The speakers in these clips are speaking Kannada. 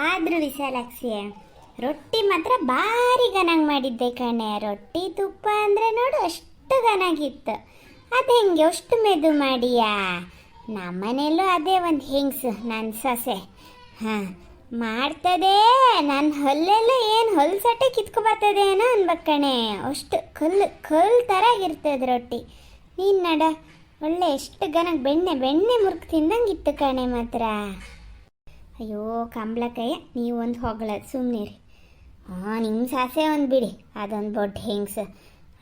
ಆದ್ರೂ ವಿಶಾಲಾಕ್ಷಿ, ರೊಟ್ಟಿ ಮಾತ್ರ ಭಾರಿ ಗನಾಗ್ ಮಾಡಿದ್ದೆ ಕಣೆ. ರೊಟ್ಟಿ ತುಪ್ಪ ಅಂದರೆ ನೋಡು ಅಷ್ಟು ಗನಾಗಿತ್ತು. ಅದು ಹೆಂಗೆ ಅಷ್ಟು ಮೆದು ಮಾಡಿಯಾ? ನಮ್ಮನೆಯಲ್ಲೂ ಅದೇ ಒಂದು ಹೆಂಗ್ಸು ನನ್ನ ಸೊಸೆ. ಹಾಂ, ಮಾಡ್ತದೆ. ನನ್ನ ಹಲ್ಲೆಲ್ಲ ಏನು ಹೊಲ್ಸಟ್ಟೆ ಕಿತ್ಕೊಬರ್ತದೆ ಏನೋ ಅನ್ಬೇಕು ಕಣೆ. ಅಷ್ಟು ಕಲ್ಲು ಥರ ಇರ್ತದೆ ರೊಟ್ಟಿ. ನೀನು ನಡ, ಒಳ್ಳೆ ಎಷ್ಟು ಗನಕ್ಕೆ ಬೆಣ್ಣೆ ಬೆಣ್ಣೆ ಮುರುಕು ತಿಂದಂಗಿತ್ತು ಕಣೆ ಮಾತ್ರ. ಅಯ್ಯೋ ಕಂಬ್ಲಕ್ಕಯ್ಯ, ನೀವು ಒಂದು ಹೊಗಳದು ಸುಮ್ಮನಿರಿ. ಹಾಂ, ನಿಮ್ಮ ಸಾಸೆ ಒಂದು ಬಿಡಿ, ಅದೊಂದು ದೊಡ್ಡ ಹೆಂಗ್ಸು.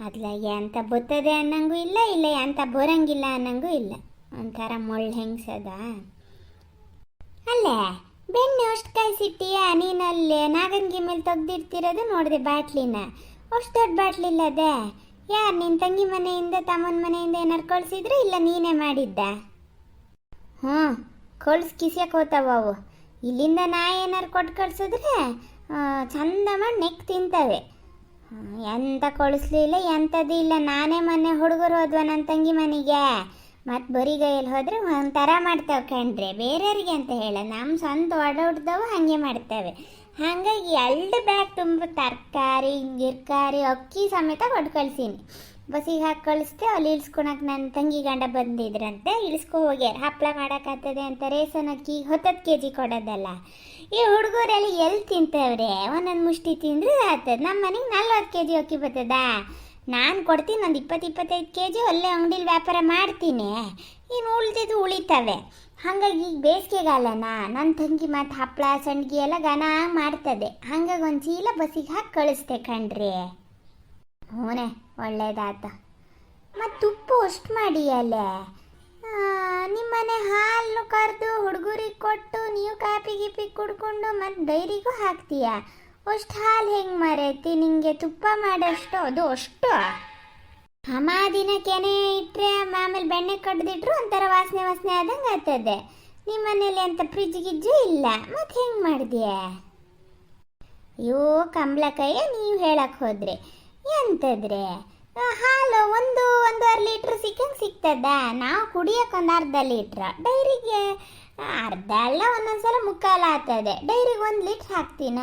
ಅದ್ಲಾಗೆ ಅಂತ ಬರ್ತದೆ ಅನ್ನಂಗೂ ಇಲ್ಲ, ಇಲ್ಲ ಅಂತ ಬರೋಂಗಿಲ್ಲ ಅನ್ನಂಗೂ ಇಲ್ಲ. ಒಂಥರ ಮೊಳ್ಳು ಹೆಂಗ್ಸದ. ಅಲ್ಲೇ ಬೆಣ್ಣೆ ಅಷ್ಟು ಕಾಯಿಸಿಟ್ಟಿಯಾ ನೀನಲ್ಲಿ? ನಾಗನ್ಗಿ ಮೇಲೆ ತೆಗ್ದಿಡ್ತಿರೋದು ನೋಡಿದೆ ಬಾಟ್ಲಿನ. ಅಷ್ಟು ದೊಡ್ಡ ಬಾಟ್ಲಿಲ್ಲ ಅದೇ. ಯಾರು ನಿನ್ನ ತಂಗಿ ಮನೆಯಿಂದ ತಮ್ಮನ ಮನೆಯಿಂದ ಏನಾರು ಕಳಿಸಿದ್ರೆ, ಇಲ್ಲ ನೀನೇ ಮಾಡಿದ್ದ? ಹ್ಞೂ, ಕಳ್ಸಿ ಕಿಸ್ಯಕ್ಕೆ ಹೋಗ್ತಾವ ಅವು. ಇಲ್ಲಿಂದ ನಾ ಏನಾರು ಕೊಟ್ಟು ಕಳ್ಸಿದ್ರೆ ಚಂದ ಮಾಡಿ ನೆಕ್ ತಿಂತವೆ. ಎಂತ ಕಳಿಸ್ಲಿಲ್ಲ, ಎಂಥದ್ದು ಇಲ್ಲ. ನಾನೇ ಮೊನ್ನೆ ಹುಡುಗರು ಹೋದ್ವ ನನ್ನ ತಂಗಿ ಮನೆಗೆ, ಮತ್ತು ಬರಿಗೈಯಲ್ಲಿ ಹೋದರೆ ಒಂಥರ ಮಾಡ್ತಾವೆ ಕಣ್ರಿ. ಬೇರೆಯವ್ರಿಗೆ ಅಂತ ಹೇಳ, ನಮ್ಮ ಸ್ವಂತ ಹೊಡೆದವು ಹಾಗೆ ಮಾಡ್ತೇವೆ. ಹಾಗಾಗಿ 2 ಬ್ಯಾಗ್ ತುಂಬ ತರಕಾರಿ ಗಿರ್ಕಾರಿ ಅಕ್ಕಿ ಸಮೇತ ಕೊಟ್ಟು ಕಳ್ಸೀನಿ. ಬಸ್ಸಿಗೆ ಹಾಕಿ ಕಳಿಸ್ದೆ. ಅಲ್ಲಿ ಇಳಿಸ್ಕೊಳಕ್ಕೆ ನನ್ನ ತಂಗಿ ಗಂಡ ಬಂದಿದ್ರಂತೆ. ಇಳಿಸ್ಕೊ ಹೋಗ್ಯಾರ. ಹಪ್ಪಳ ಮಾಡೋಕ್ಕಾಗ್ತದೆ ಅಂತ ರೇಷನ್ ಅಕ್ಕಿ 10 kg ಕೊಡೋದಲ್ಲ. ಈ ಹುಡುಗರೆಲ್ಲ ಎಲ್ಲಿ ತಿಂತವ್ರೆ? ಒಂದೊಂದು ಮುಷ್ಟಿ ತಿಂದರೆ ಆಗ್ತದೆ. ನಮ್ಮ ಮನೆಗೆ 40 kg ಅಕ್ಕಿ ಬರ್ತದ. ನಾನು ಕೊಡ್ತೀನಿ ಒಂದು 20-25 kg. ಅಲ್ಲೇ ಅಂಗಡಿಲಿ ವ್ಯಾಪಾರ ಮಾಡ್ತೀನಿ. ಇನ್ನು ಉಳಿದಿದ್ದು ಉಳಿತವೆ. ಹಾಗಾಗಿ ಈಗ ಬೇಸಿಗೆಗಾಲನ ನನ್ನ ತಂಗಿ ಮತ್ತು ಹಪ್ಪಳ ಸಂಡ್ಗಿ ಎಲ್ಲ ಘನ ಮಾಡ್ತದೆ. ಹಾಗಾಗಿ ಒಂದು ಚೀಲ ಬಸ್ಸಿಗೆ ಹಾಕಿ ಕಳಿಸ್ದೆ ಕಣ್ರಿ. ಹ್ಞೂನೇ, ಒಳ್ಳೇದಾತ. ಮತ್ತು ತುಪ್ಪ ಅಷ್ಟು ಮಾಡಿ ಅಲ್ಲೇ ನಿಮ್ಮನೆ ಹಾಲು ಕರೆದು ಹುಡುಗರಿಗೆ ಕೊಟ್ಟು ನೀವು ಕಾಪಿ ಗಿಪಿ ಕುಡ್ಕೊಂಡು ಮತ್ತು ಡೈರಿಗೂ ಹಾಕ್ತೀಯ. ಅಷ್ಟು ಹಾಲು ಹೆಂಗೆ ಮರೈತಿ ನಿಂಗೆ? ತುಪ್ಪ ಮಾಡೋಷ್ಟು ಅದು ಅಷ್ಟು ದಿನ ಕೆನೆ ಇಟ್ಟರೆ ಆಮೇಲೆ ಬೆಣ್ಣೆ ಕಡ್ದಿಟ್ರು ಒಂಥರ ವಾಸನೆ ವಾಸನೆ ಆದಂಗೆ ಆಗ್ತದೆ. ನಿಮ್ಮ ಮನೇಲಿ ಅಂತ ಫ್ರಿಜ್ ಗಿಜ್ಜು ಇಲ್ಲ, ಮತ್ತು ಹೆಂಗೆ ಮಾಡಿದ್ಯಾ? ಅಯ್ಯೋ ಕಂಬ್ಲಕ್ಕಯ್ಯ, ನೀವು ಹೇಳಕ್ಕೆ ಹೋದ್ರೆ ಎಂತದ್ರೆ ಹಾಲು 1-1.5 ಲೀಟ್ರ್ ಸಿಗ್ತದ. ನಾವು ಕುಡಿಯೋಕೆ 1/2 ಲೀಟ್ರ್. ಡೈರಿಗೆ ಅರ್ಧ ಅಲ್ಲ, ಒಂದೊಂದ್ಸಲ ಮುಕ್ಕಾಲು ಆಗ್ತದೆ. ಡೈರಿಗೆ 1 ಲೀಟ್ರ್ ಹಾಕ್ತೀನ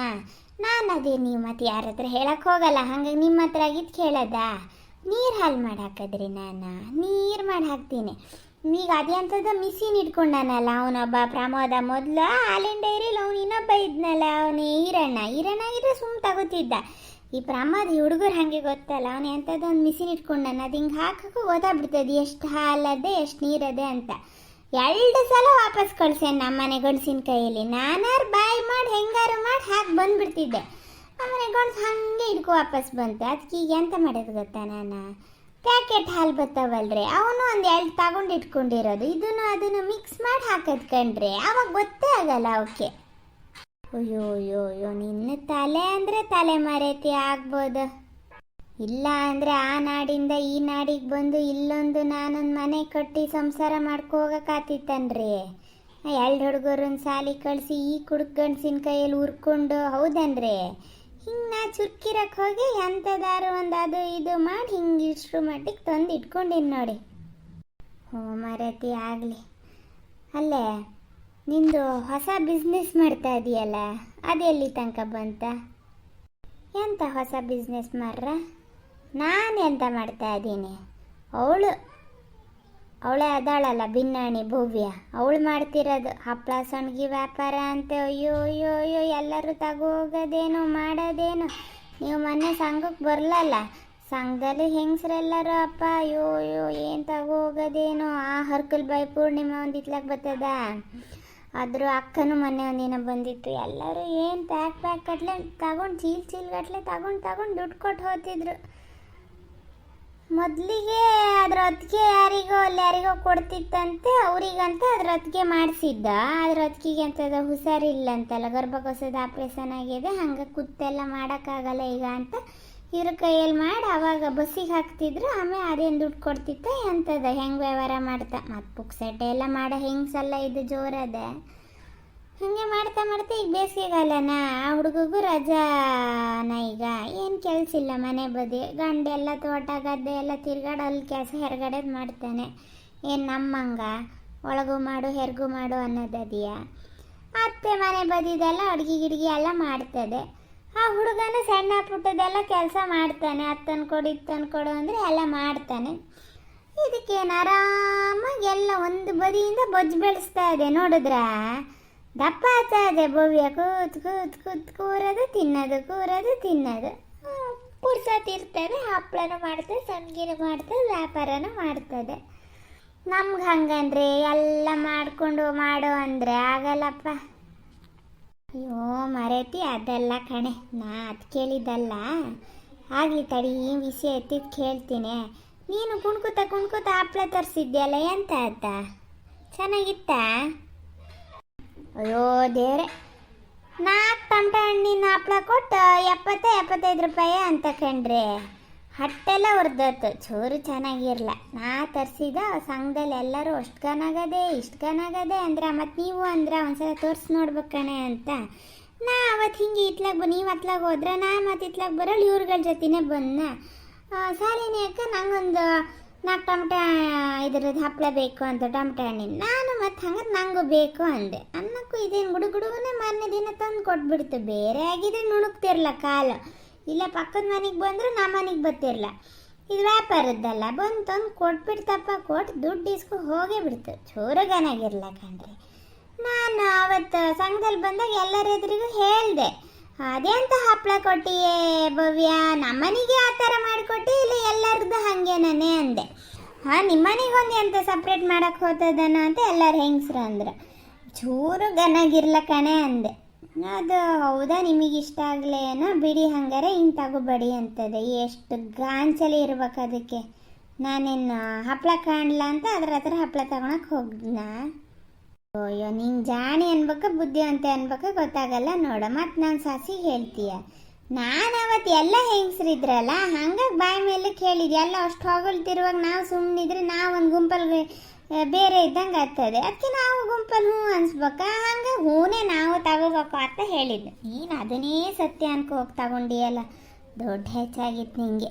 ನಾನು. ಅದೇ ನೀವು ಮತ್ತು ಯಾರ ಹತ್ರ ಹೇಳಕ್ಕೆ ಹೋಗಲ್ಲ. ಹಾಗಾಗಿ ನಿಮ್ಮ ಹತ್ರ ಆಗಿದ್ದು ಕೇಳದ. ನೀರು ಹಾಲು ಮಾಡಿ ಹಾಕಿದ್ರಿ, ನಾನು ನೀರು ಮಾಡಿ ಹಾಕ್ತೀನಿ. ಈಗ ಅದೇ ಅಂಥದ್ದು ಮಿಷಿನ್ ಇಟ್ಕೊಂಡನಲ್ಲ ಅವನೊಬ್ಬ ಪ್ರಮೋದ. ಮೊದಲು ಹಾಲಿನ ಡೈರಿಲಿ ಅವ್ನು ಇನ್ನೊಬ್ಬ ಇದ್ನಲ್ಲ, ಅವನು ಈರಣ್ಣ ಇದ್ರೆ ಸುಮ್ಮ ತಗೋತಿದ್ದ. ಈ ಪ್ರಮೋದ ಹುಡುಗರು ಹಾಗೆ ಗೊತ್ತಲ್ಲ, ಅವನು ಎಂಥದ್ದು ಒಂದು ಮಿಷಿನ್ ಇಟ್ಕೊಂಡನ. ಅದು ಹಿಂಗೆ ಹಾಕೋಕ್ಕೂ ಗೊತ್ತಾಗ್ಬಿಡ್ತದೆ ಎಷ್ಟು ಹಾಲದೆ ಎಷ್ಟು ನೀರದೆ ಅಂತ. 2 ಸಲ ವಾಪಸ್ ಕಳ್ಸೇನೆ ನಮ್ಮನೆ ಗಂಡಸಿನ ಕೈಯಲ್ಲಿ. ನಾನಾರು ಬಾಯಿ ಮಾಡಿ ಹೆಂಗಾರು ಮಾಡಿ ಹಾಕಿ ಬಂದುಬಿಡ್ತಿದ್ದೆ. ನಮ್ಮನೆ ಗಂಡಸು ಹಾಗೆ ಇದಕ್ಕೂ ವಾಪಸ್ ಬಂತು. ಅದಕ್ಕೆ ಈಗ ಎಂತ ಮಾಡೋದು ಗೊತ್ತಾ, ನಾನು ಪ್ಯಾಕೆಟ್ ಹಾಲು ಬರ್ತಾವಲ್ರಿ, ಅವನು ಒಂದು 2 ತಗೊಂಡು ಇಟ್ಕೊಂಡಿರೋದು. ಅದನ್ನು ಮಿಕ್ಸ್ ಮಾಡಿ ಹಾಕೋದು ಕಣ್ರಿ. ಆವಾಗ ಗೊತ್ತೇ ಆಗಲ್ಲ ಅವಕ್ಕೆ. ಅಯ್ಯೋ ನಿನ್ನ ತಲೆ ಅಂದರೆ ತಲೆ ಮರೆತಿ ಆಗ್ಬೋದು. ಇಲ್ಲ ಅಂದರೆ ಆ ನಾಡಿಂದ ಈ ನಾಡಿಗೆ ಬಂದು ಇಲ್ಲೊಂದು ನಾನೊಂದು ಮನೆ ಕಟ್ಟಿ ಸಂಸಾರ ಮಾಡ್ಕೋಗಕ್ಕಾತಿತ್ತನ್ರಿ. 2 ಹುಡುಗರನ್ನ ಸಾಲಿ ಕಳಿಸಿ ಈ ಕುಡುಕ್ ಗಂಡಸಿನ ಕೈಯಲ್ಲಿ ಉರ್ಕೊಂಡು ಹೌದನ್ರಿ. ಹಿಂಗೆ ನಾ ಚುರ್ಕಿರಕ್ಕೆ ಹೋಗಿ ಎಂಥದಾರು ಒಂದು ಅದು ಇದು ಮಾಡಿ ಹಿಂಗೆ ಇಷ್ಟರ ಮಟ್ಟಿಗೆ ತಂದು ಇಟ್ಕೊಂಡಿನಿ ನೋಡಿ. ಹ್ಞೂ ಮರತಿ ಆಗಲಿ. ಅಲ್ಲೇ ನಿಂದು ಹೊಸ ಬಿಸ್ನೆಸ್ ಮಾಡ್ತಾ ಇದೆಯಲ್ಲ, ಅದೆಲ್ಲಿ ತನಕ ಬಂತ? ಎಂಥ ಹೊಸ ಬಿಸ್ನೆಸ್ ಮಾರ್ರ? ನಾನು ಎಂತ ಮಾಡ್ತಾ ಇದ್ದೀನಿ? ಅವಳೇ ಅದಾಳಲ್ಲ ಬಿನ್ನಾಣಿ ಭವ್ಯ, ಅವಳು ಮಾಡ್ತಿರೋದು ಹಪ್ಪಳ ಸಣ್ಗಿ ವ್ಯಾಪಾರ ಅಂತ. ಅಯ್ಯೋ ಎಲ್ಲರೂ ತಗೋಗೋದೇನು ಮಾಡೋದೇನು. ನೀವು ಮೊನ್ನೆ ಸಂಘಕ್ಕೆ ಬರಲಲ್ಲ, ಸಂಘದಲ್ಲಿ ಹೆಂಗಸ್ರೆಲ್ಲರೂ ಅಪ್ಪ ಅಯ್ಯೋ ಏನು ತಗೋಗೋದೇನು. ಆ ಹರ್ಕಲ್ ಬಾಯಿ ಪೂರ್ಣಿಮಾ ಒಂದಿತ್ಲಾಗ ಬರ್ತದ, ಅದ್ರ ಅಕ್ಕನೂ ಮೊನ್ನೆ ಒಂದಿನ ಬಂದಿತ್ತು. ಎಲ್ಲರೂ ಏನು ಪ್ಯಾಕ್ ಗಟ್ಟಲೆ ತಗೊಂಡು ಚೀಲ ಗಟ್ಟಲೆ ತಗೊಂಡು ದುಡ್ಡು ಕೊಟ್ಟು ಹೋಗ್ತಿದ್ರು. ಮೊದಲಿಗೆ ಅದ್ರ ಹೊತ್ತಿಗೆ ಯಾರಿಗೋ ಕೊಡ್ತಿತ್ತಂತೆ, ಅವರಿಗಂತ ಅದ್ರ ಹೊತ್ತಿಗೆ ಮಾಡಿಸಿದ್ದ. ಅದ್ರ ಹೊತ್ತಿಗೆ ಅಂತದ ಹುಷಾರಿಲ್ಲ ಅಂತಲ್ಲ, ಗರ್ಭಕೋಶದ ಆಪ್ರೇಷನ್ ಆಗಿದೆ, ಹಂಗೆ ಕುತ್ತೆಲ್ಲ ಮಾಡೋಕ್ಕಾಗಲ್ಲ ಈಗ ಅಂತ ಇವ್ರ ಕೈಯಲ್ಲಿ ಮಾಡಿ ಅವಾಗ ಬಸ್ಸಿಗೆ ಹಾಕ್ತಿದ್ರು. ಆಮೇಲೆ ಅದೇನು ದುಡ್ಡು ಕೊಡ್ತಿತ್ತ ಎಂತದ ಹೆಂಗೆ ವ್ಯವಹಾರ ಮಾಡ್ತಾ. ಮತ್ತು ಪುಕ್ಸಟ್ಟೆ ಎಲ್ಲ ಮಾಡೋ ಹೆಂಗ್ಸಲ್ಲ, ಇದು ಜೋರದ. ಹಾಗೆ ಮಾಡ್ತಾ ಈಗ ಬೇಸಿಗೆಗಾಲನ ಆ ಹುಡುಗಗೂ ರಜಾನ. ಈಗ ಏನು ಕೆಲಸ ಇಲ್ಲ, ಮನೆ ಬದಿ ಗಂಡೆಲ್ಲ ತೋಟ ಗದ್ದೆ ಎಲ್ಲ ತಿರ್ಗಾಡು ಅಲ್ಲಿ ಕೆಲಸ ಹೊರಗಡೆದು ಮಾಡ್ತಾನೆ. ಏನು ನಮ್ಮಂಗ ಒಳಗೂ ಮಾಡು ಹೆರ್ಗೂ ಮಾಡು ಅನ್ನೋದದಿಯ. ಅತ್ತೆ ಮನೆ ಬದಿದೆಲ್ಲ ಅಡ್ಗೆ ಗಿಡ್ಗೆ ಎಲ್ಲ ಮಾಡ್ತದೆ. ಆ ಹುಡುಗನ ಸಣ್ಣ ಪುಟ್ಟದೆಲ್ಲ ಕೆಲಸ ಮಾಡ್ತಾನೆ. ಅತ್ತನ್ ಕೊಡು ಇತ್ತನ್ ಕೊಡು ಅಂದರೆ ಎಲ್ಲ ಮಾಡ್ತಾನೆ. ಇದಕ್ಕೇನು ಆರಾಮಾಗಿ ಎಲ್ಲ ಒಂದು ಬದಿಯಿಂದ ಬೊಜ್ಜು ಬೆಳೆಸ್ತಾ ಇದೆ. ನೋಡಿದ್ರ ದಪ್ಪ ಆಗ್ತಾ ಇದೆ ಭವ್ಯ. ಕೂತ್ ಕೂತ್ ಕೂತ್ ಕೂರೋದು ತಿನ್ನೋದು, ಕೂರೋದು ತಿನ್ನೋದು. ಪುರ್ಸೊತ್ತಿರ್ತದೆ, ಹಪ್ಪಳನೂ ಮಾಡ್ತದೆ, ಸಂಗಿನೂ ಮಾಡ್ತದೆ, ವ್ಯಾಪಾರನೂ ಮಾಡ್ತದೆ. ನಮ್ಗೆ ಹಂಗಂದ್ರೆ ಎಲ್ಲ ಮಾಡಿಕೊಂಡು ಮಾಡೋ ಅಂದರೆ ಆಗಲ್ಲಪ್ಪ. ಅಯ್ಯೋ ಮರೇತಿ, ಅದೆಲ್ಲ ಕಣೆ, ನಾ ಅದು ಕೇಳಿದ್ದಲ್ಲ. ಆಗಲಿ ತಡಿ, ಈ ವಿಷಯ ಎತ್ತಿದ್ದು ಕೇಳ್ತೀನಿ. ನೀನು ಕುಣ್ಕೂತ ಹಪ್ಪಳ ತರಿಸಿದ್ಯಲ್ಲ, ಎಂತ ಆಯ್ತಾ? ಚೆನ್ನಾಗಿತ್ತಾ? ಅಯ್ಯೋ ದೇವ್ರೆ, 4 ಟಮಟ ಹಣ್ಣಿನ ಹಪ್ಪಳ ಕೊಟ್ಟು 75 ರೂಪಾಯಿ ಅಂತ ಕಂಡ್ರೆ ಹಟ್ಟೆಲ್ಲ ಹೊರ್ದತ್ತು. ಚೂರು ಚೆನ್ನಾಗಿರಲ್ಲ. ನಾ ತರಿಸಿದ ಸಂಘದಲ್ಲಿ ಎಲ್ಲರೂ ಅಷ್ಟು ಗನಾಗದೆ ಇಷ್ಟು ಗನಾಗದೆ ಅಂದ್ರೆ, ಮತ್ತು ನೀವು ಅಂದ್ರೆ ಒಂದ್ಸಲ ತೋರಿಸಿ ನೋಡ್ಬೇಕು ಕಣೆ ಅಂತ. ನಾ ಅವತ್ತು ಹಿಂಗೆ ಇತ್ಲಾಗ ನೀವು ಅತ್ಲಾಗ ಹೋದ್ರೆ, ನಾ ಮತ್ತು ಇತ್ಲಾಗ ಬರೋಳು ಇವ್ರುಗಳ ಜೊತೆನೇ ಬಂದ. ಸಾಲಿನಿ ಅಕ್ಕ ನಂಗೊಂದು 4 ಟಮಟ ಇದ್ರದ್ದು ಹಪ್ಪಳ ಬೇಕು ಅಂತ, ಟಮಟ ಹಣ್ಣಿನ. ನಾನು ಮತ್ತು ಹಂಗಾರೆ ನಂಗೂ ಬೇಕು ಅಂದೆ. ಅನ್ನಕ್ಕೂ ಇದೇನು ಗುಡುಗುಡುಗನೇ ಮಾರನೇ ದಿನ ತಂದು ಕೊಟ್ಬಿಡ್ತು. ಬೇರೆ ಆಗಿದ್ರೆ ನುಣುಕ್ತಿರ್ಲ ಕಾಲು, ಇಲ್ಲ ಪಕ್ಕದ ಮನೆಗೆ ಬಂದರೂ ನಮ್ಮ ಮನೆಗೆ ಬರ್ತಿರ್ಲ. ಇದು ವ್ಯಾಪಾರದ್ದಲ್ಲ, ಬಂದು ತಂದು ಕೊಟ್ಬಿಡ್ತಪ್ಪ. ಕೊಟ್ಟು ದುಡ್ಡು ಇಸ್ಕೊ ಹೋಗೇ ಬಿಡ್ತು. ಚೋರಗನಾಗಿರ್ಲ ಕಣ್ರಿ. ನಾನು ಅವತ್ತು ಸಂಘದಲ್ಲಿ ಬಂದಾಗ ಎಲ್ಲರ ಎದುರಿಗೂ ಹೇಳಿದೆ, ಅದೆಂತ ಹಪ್ಪಳ ಕೊಟ್ಟಿಯೇ ಭವ್ಯ, ನಮ್ಮನಿಗೆ ಆ ಥರ ಮಾಡಿಕೊಟ್ಟು, ಇಲ್ಲ ಎಲ್ಲರದ್ದು ಹಾಗೇನೇ ಅಂದೆ. ನಿಮ್ಮನಿಗೊಂದು ಎಂತ ಸಪ್ರೇಟ್ ಮಾಡೋಕ್ಕೆ ಹೋಗ್ತದನ ಅಂತ ಎಲ್ಲರೂ ಹೆಂಗಸ್ರು ಅಂದ್ರೆ. ಚೂರು ಗನಾಗಿರ್ಲ ಕಣೆ ಅಂದೆ. ಅದು ಹೌದಾ, ನಿಮಗಿಷ್ಟ ಆಗಲೇನೋ ಬಿಡಿ, ಹಂಗಾರೆ ಇನ್ನು ತಗೋಬೇಡಿ ಅಂತದೆ. ಎಷ್ಟು ಗಾಂಚಲಿ ಇರ್ಬೇಕು ಅದಕ್ಕೆ. ನಾನೇನು ಹಪ್ಪಳ ಕಾಣಲ್ಲ ಅಂತ ಅದ್ರ ಹತ್ರ ಹಪ್ಪಳ ತಗೊಳಕ್ಕೆ ಹೋಗ್ನ. ಅಯ್ಯೋ, ನಿಂಗೆ ಜಾಣಿ ಅನ್ಬೇಕ ಬುದ್ಧಿವಂತ ಅನ್ಬೇಕ ಗೊತ್ತಾಗಲ್ಲ ನೋಡು. ಮತ್ತು ನಾನು ಸಾಸಿಗೆ ಹೇಳ್ತೀಯ. ನಾನು ಅವತ್ತು ಎಲ್ಲ ಹೆಂಗಸ್ರಿದ್ರಲ್ಲ, ಹಂಗಾಗಿ ಬಾಯಿ ಮೇಲೆ ಕೇಳಿದ್ದೆ. ಎಲ್ಲ ಅಷ್ಟು ಹೊಗಳ್ತಿರುವಾಗ ನಾವು ಸುಮ್ಮನಿದ್ರೆ ನಾವು ಒಂದು ಗುಂಪಲ್ಲಿ ಬೇರೆ ಇದ್ದಂಗೆ ಆಗ್ತದೆ. ಅದಕ್ಕೆ ನಾವು ಗುಂಪಲ್ಲಿ ಹ್ಞೂ ಅನ್ಸ್ಬೇಕ. ಹಂಗೆ ಹೂನೇ ನಾವು ತಗೋಬೇಕು ಅಂತ ಹೇಳಿದ್ದೆ. ನೀನು ಅದನ್ನೇ ಸತ್ಯ ಅನ್ಕೋ ಹೋಗಿ ತಗೊಂಡಿಯಲ್ಲ, ದೊಡ್ಡ ಹೆಚ್ಚಾಗಿತ್ತು ನಿಂಗೆ.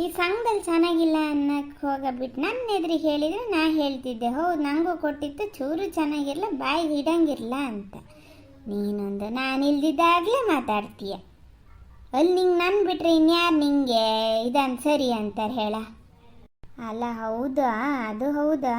ಈ ಸಂಘದಲ್ಲಿ ಚೆನ್ನಾಗಿಲ್ಲ ಅನ್ನಕ್ಕೆ ಹೋಗಬಿಟ್ಟು ನನ್ನ ಎದುರಿಗೆ ಹೇಳಿದರೆ ನಾ ಹೇಳ್ತಿದ್ದೆ, ಹೌದು ನನಗೂ ಕೊಟ್ಟಿತ್ತು, ಚೂರು ಚೆನ್ನಾಗಿರಲ್ಲ, ಬಾಯಿಗೆ ಇಡಂಗಿರಲ್ಲ ಅಂತ. ನೀನೊಂದು ನಾನು ಇಲ್ದಿದ್ದಾಗಲೇ ಮಾತಾಡ್ತೀಯ. ಅಲ್ಲಿ ನಿಂಗೆ ನನ್ನ ಬಿಟ್ಟರೆ ಇನ್ಯಾರು ನಿಂಗೆ ಇದನ್ನು ಸರಿ ಅಂತಾರೆ ಹೇಳ? ಅಲ್ಲ ಹೌದಾ, ಅದು ಹೌದಾ?